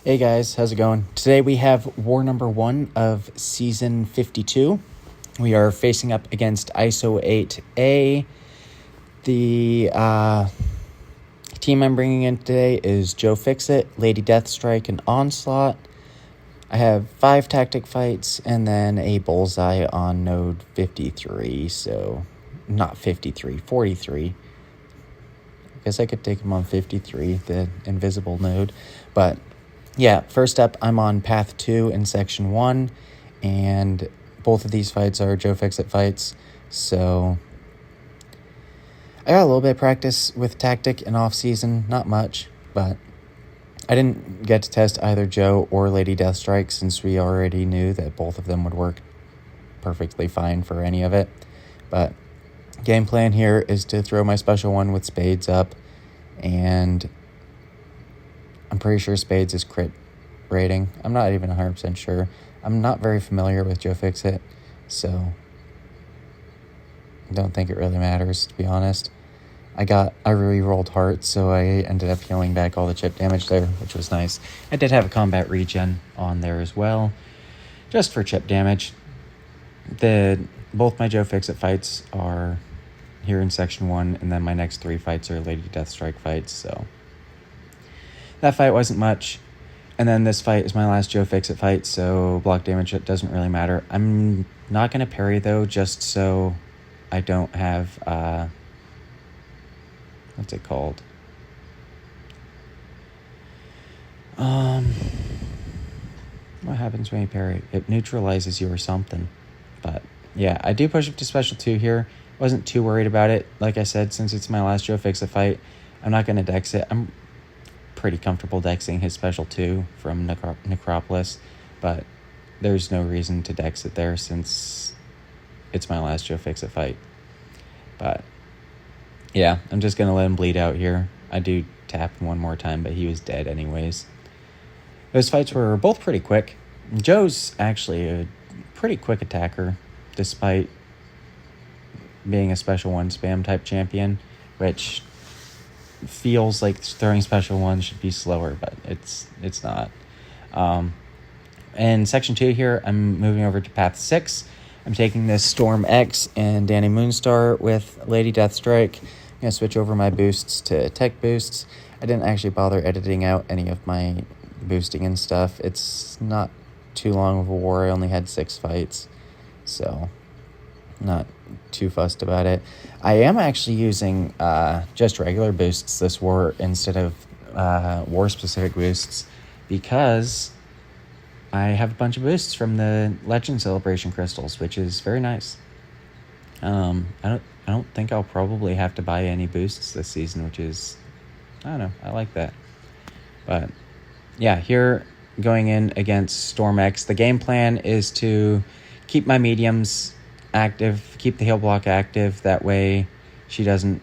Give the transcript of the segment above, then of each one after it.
Hey guys, how's it going? Today we have war number 1 of season 52. We are facing up against ISO 8A. The team I'm bringing in today is Joe Fixit, Lady Deathstrike, and Onslaught. I have 5 tactic fights and then a bullseye on node 53, so not 53, 43. I guess I could take him on 53, the invisible node, but yeah, first up, I'm on Path 2 in Section 1, and both of these fights are Joe Fixit fights, so I got a little bit of practice with tactic in off-season, not much, but I didn't get to test either Joe or Lady Deathstrike since we already knew that both of them would work perfectly fine for any of it, but game plan here is to throw my special one with Spades up, and I'm pretty sure Spades is crit rating. I'm not even 100% sure. I'm not very familiar with Joe Fixit, so I don't think it really matters, to be honest. I re-rolled hearts, so I ended up healing back all the chip damage there, which was nice. I did have a combat regen on there as well, just for chip damage. Both my Joe Fixit fights are here in Section 1, and then my next 3 fights are Lady Deathstrike fights, so that fight wasn't much. And then this fight is my last Joe Fixit fight, so block damage, it doesn't really matter. I'm not going to parry, though, just so I don't have, what's it called? What happens when you parry? It neutralizes you or something. But, yeah, I do push up to Special 2 here. Wasn't too worried about it. Like I said, since it's my last Joe Fixit fight, I'm not going to dex it. I'm pretty comfortable dexing his Special 2 from Necropolis, but there's no reason to dex it there since it's my last Joe Fixit fight. But yeah, I'm just going to let him bleed out here. I do tap him one more time, but he was dead anyways. Those fights were both pretty quick. Joe's actually a pretty quick attacker, despite being a Special 1 spam type champion, which feels like throwing Special 1 should be slower, but it's not. In Section 2 here, I'm moving over to Path 6. I'm taking this Storm X and Danny Moonstar with Lady Deathstrike. I'm going to switch over my boosts to tech boosts. I didn't actually bother editing out any of my boosting and stuff. It's not too long of a war. I only had 6 fights, so not too fussed about it. I am actually using just regular boosts this war instead of war-specific boosts because I have a bunch of boosts from the Legend Celebration crystals, which is very nice. I don't think I'll probably have to buy any boosts this season, which is, I don't know, I like that. But yeah, here going in against Storm X, the game plan is to keep my mediums active, keep the heal block active, that way she doesn't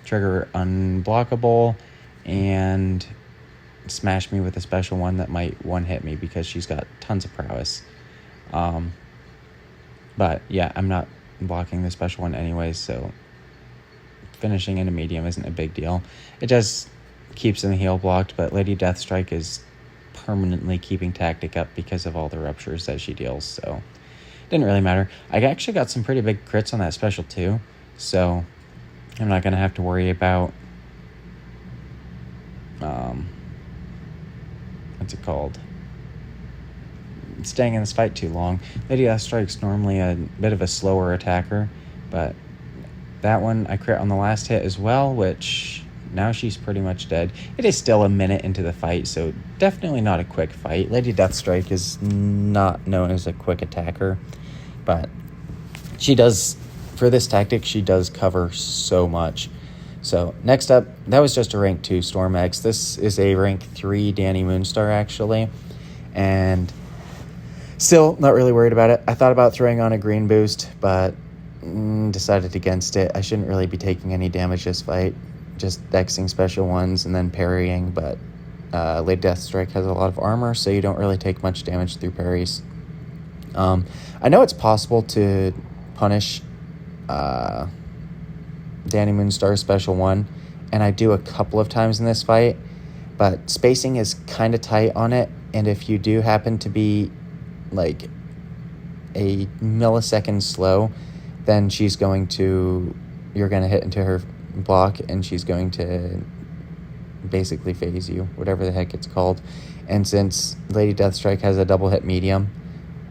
trigger unblockable and smash me with a Special 1 that might one-hit me because she's got tons of prowess. But yeah, I'm not blocking the Special 1 anyways, so finishing in a medium isn't a big deal. It just keeps in the heal blocked, but Lady Deathstrike is permanently keeping tactic up because of all the ruptures that she deals, so didn't really matter. I actually got some pretty big crits on that Special 2, so I'm not going to have to worry about what's it called? Staying in this fight too long. Lady Deathstrike's normally a bit of a slower attacker, but that one I crit on the last hit as well, which now she's pretty much dead. It is still a minute into the fight, so definitely not a quick fight. Lady Deathstrike is not known as a quick attacker, but she does, for this tactic, she does cover so much. So next up, that was just a rank 2 Storm X. This is a rank 3 Danny Moonstar, actually, and still not really worried about it. I thought about throwing on a green boost, but decided against it. I shouldn't really be taking any damage this fight, just dexing Special 1s and then parrying, but Lady Deathstrike has a lot of armor, so you don't really take much damage through parries. I know it's possible to punish Danny Moonstar's Special 1, and I do a couple of times in this fight, but spacing is kind of tight on it, and if you do happen to be like a millisecond slow, then you're going to hit into her block, and she's going to basically phase you, whatever the heck it's called. And since Lady Deathstrike has a double hit medium,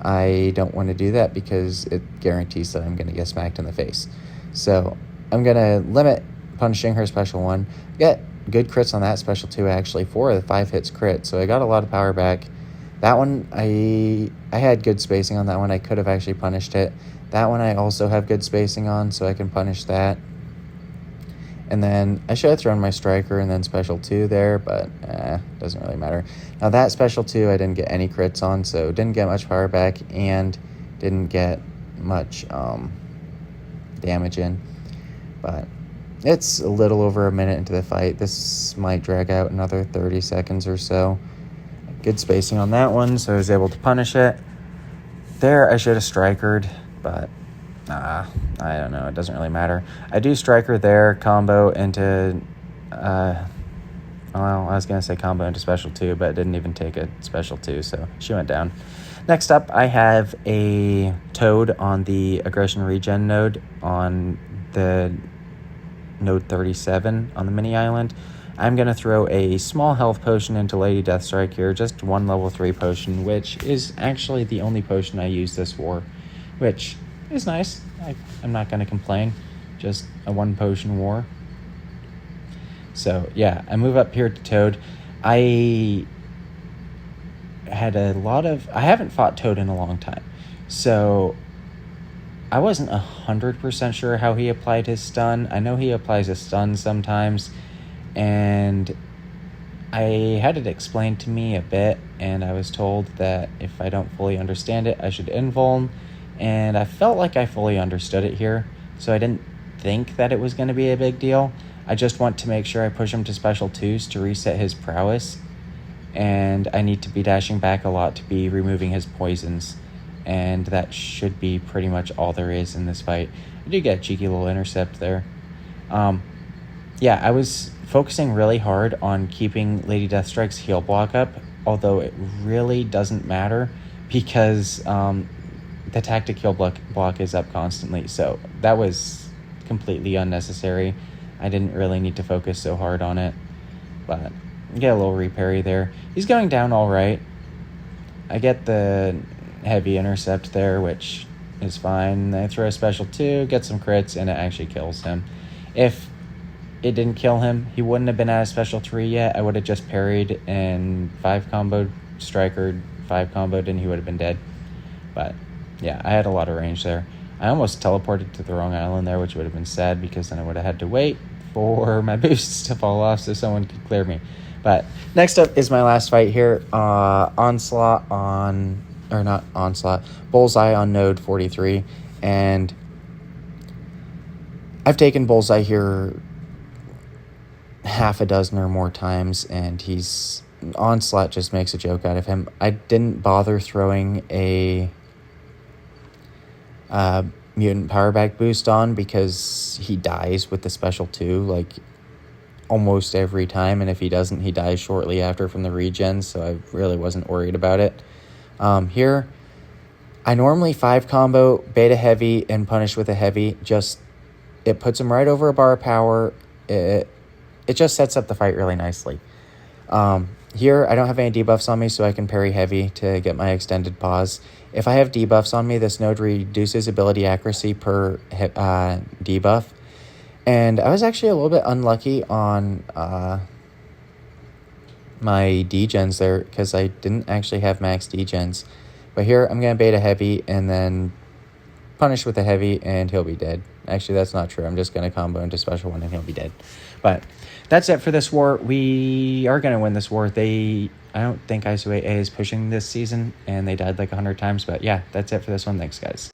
I don't want to do that because it guarantees that I'm going to get smacked in the face. So I'm going to limit punishing her special 1. Get good crits on that special 2, actually. 4 of the 5 hits crit, so I got a lot of power back. That one, I had good spacing on that one. I could have actually punished it. That one I also have good spacing on, so I can punish that. And then I should have thrown my striker and then special 2 there, but doesn't really matter. Now that special 2 I didn't get any crits on, so didn't get much power back and didn't get much damage in. But it's a little over a minute into the fight. This might drag out another 30 seconds or so. Good spacing on that one, so I was able to punish it. There I should have strikered, but I don't know. It doesn't really matter. I do striker there, combo into... I was going to say combo into special 2, but it didn't even take a special 2, so she went down. Next up, I have a Toad on the aggression regen node on the node 37 on the mini island. I'm going to throw a small health potion into Lady Deathstrike here, just 1 level 3 potion, which is actually the only potion I use this war, which is nice. I'm not going to complain. Just a 1 potion war. So, yeah, I move up here to Toad. I haven't fought Toad in a long time, so I wasn't 100% sure how he applied his stun. I know he applies a stun sometimes, and I had it explained to me a bit, and I was told that if I don't fully understand it, I should invuln, and I felt like I fully understood it here, so I didn't think that it was going to be a big deal. I just want to make sure I push him to special 2s to reset his prowess, and I need to be dashing back a lot to be removing his poisons, and that should be pretty much all there is in this fight. I do get a cheeky little intercept there. Yeah, I was focusing really hard on keeping Lady Deathstrike's heal block up, although it really doesn't matter because the tactic heal block is up constantly, so that was completely unnecessary. I didn't really need to focus so hard on it, but get a little reparry there. He's going down all right. I get the heavy intercept there, which is fine. I throw a special 2, get some crits, and it actually kills him. If it didn't kill him, he wouldn't have been at a special 3 yet. I would have just parried and 5 comboed, strikered, 5 comboed, and he would have been dead. But yeah, I had a lot of range there. I almost teleported to the wrong island there, which would have been sad because then I would have had to wait for my boosts to fall off so someone could clear me. But next up is my last fight here. Bullseye on node 43. And I've taken Bullseye here half a dozen or more times, and Onslaught just makes a joke out of him. I didn't bother throwing a mutant power back boost on because he dies with the special 2 like almost every time, and if he doesn't, he dies shortly after from the regen, so I really wasn't worried about it. Here I normally 5 combo beta heavy and punish with a heavy. Just it puts him right over a bar of power. It just sets up the fight really nicely. Here I don't have any debuffs on me, so I can parry heavy to get my extended pause. If I have debuffs on me, this node reduces ability accuracy per debuff. And I was actually a little bit unlucky on my degens there because I didn't actually have max degens. But here I'm going to beta heavy and then punish with a heavy and he'll be dead. Actually, that's not true. I'm just going to combo into special 1 and he'll be dead. But that's it for this war. We are going to win this war. I don't think ISO 8A is pushing this season, and they died like 100 times. But yeah, that's it for this one. Thanks, guys.